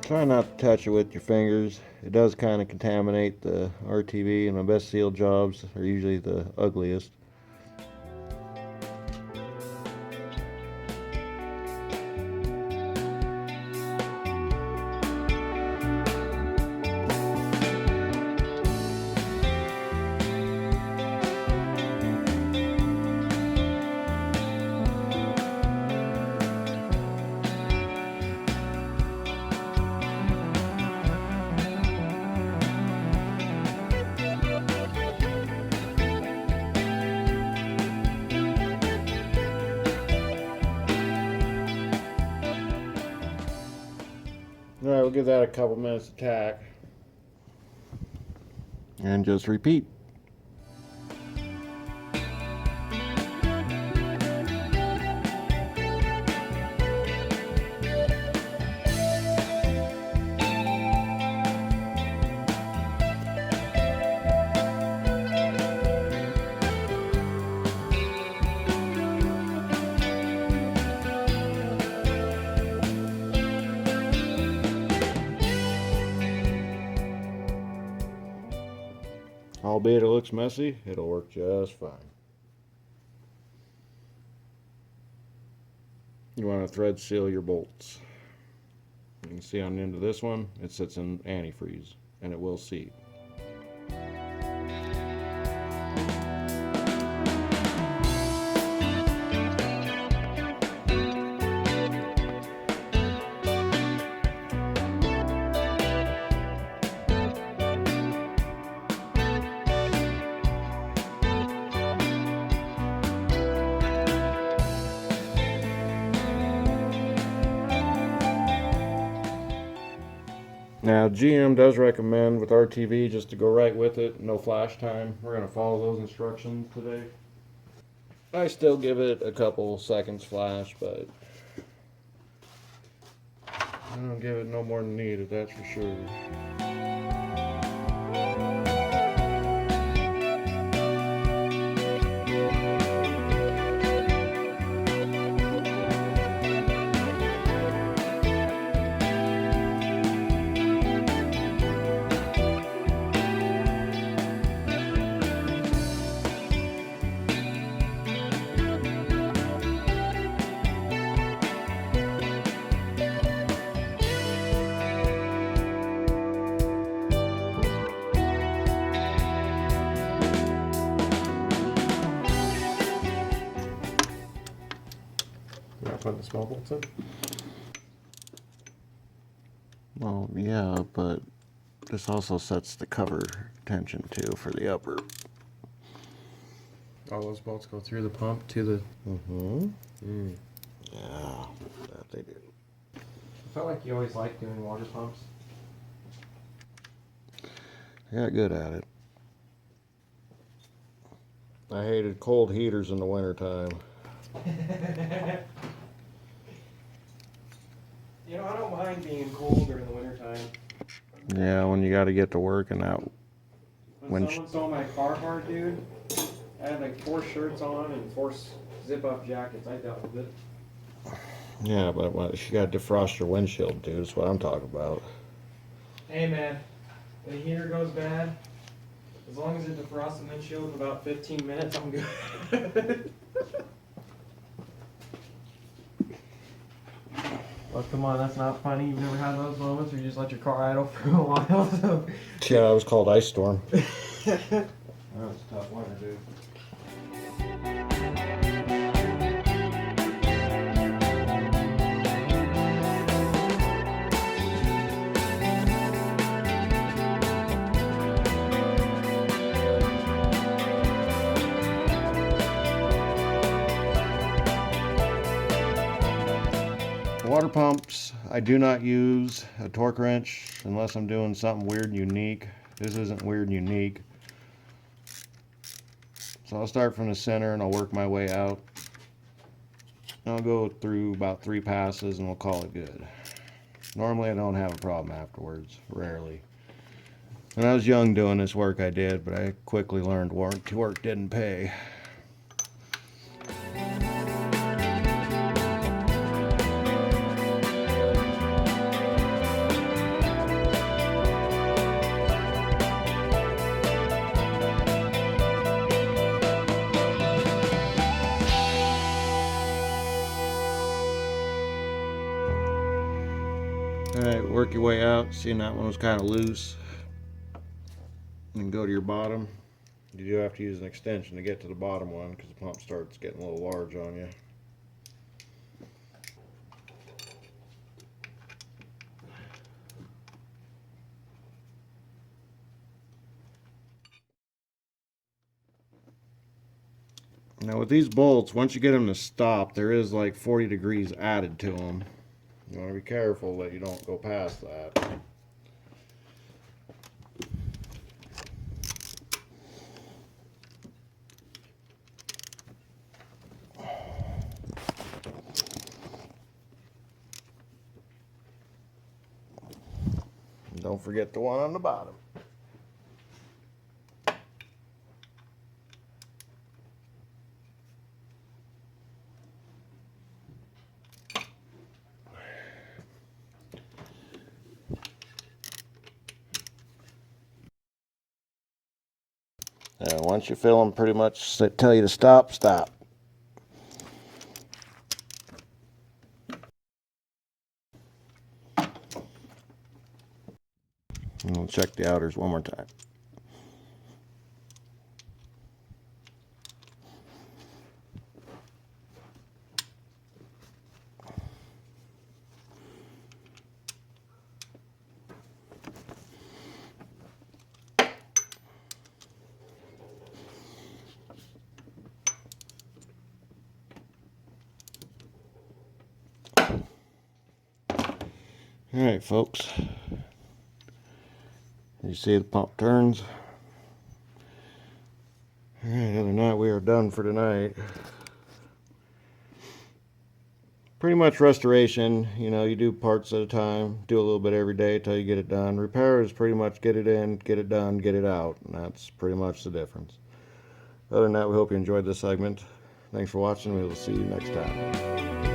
Try not to touch it with your fingers. It does kind of contaminate the RTV, and my best sealed jobs are usually the ugliest. Alright, we'll give that a couple minutes to tack. And just repeat. Albeit it looks messy, it'll work just fine. You want to thread seal your bolts. You can see on the end of this one, it sits in antifreeze, and it will seat. Now GM does recommend with RTV just to go right with it, no flash time. We're going to follow those instructions today. I still give it a couple seconds flash, but I don't give it no more than needed, that's for sure. Put the small bolts in? Well, yeah, but this also sets the cover tension too for the upper. All those bolts go through the pump to the... Yeah, that they do. I felt like you always liked doing water pumps. I got good at it. I hated cold heaters in the wintertime. You know, I don't mind being cold during the wintertime. Yeah, when you got to get to work and that. When someone stole my Carhartt, dude, I had like 4 shirts on and 4 zip-up jackets. I dealt with it. Yeah, but you got to defrost your windshield, dude. That's what I'm talking about. Hey, man, the heater goes bad. As long as it defrosts the windshield in about 15 minutes, I'm good. Well, come on, that's not funny. You've never had those moments where you just let your car idle for a while. So. Yeah, it was called Ice Storm. That was a tough winter, dude. Water pumps, I do not use a torque wrench unless I'm doing something weird and unique. This isn't weird and unique. So I'll start from the center and I'll work my way out. I'll go through about 3 passes and we'll call it good. Normally I don't have a problem afterwards, rarely. When I was young doing this work I did, but I quickly learned warranty work didn't pay. Alright, work your way out. Seeing that one was kind of loose. And go to your bottom. You do have to use an extension to get to the bottom one because the pump starts getting a little large on you. Now with these bolts, once you get them to stop, there is like 40 degrees added to them. You want to be careful that you don't go past that. Don't forget the one on the bottom. Once you feel them pretty much tell you to stop, stop. And we'll check the outers one more time. Alright folks, you see the pump turns. Alright, other than that, we are done for tonight. Pretty much restoration, you know, you do parts at a time, do a little bit every day until you get it done. Repair is pretty much get it in, get it done, get it out, and that's pretty much the difference. Other than that, we hope you enjoyed this segment. Thanks for watching. We will see you next time.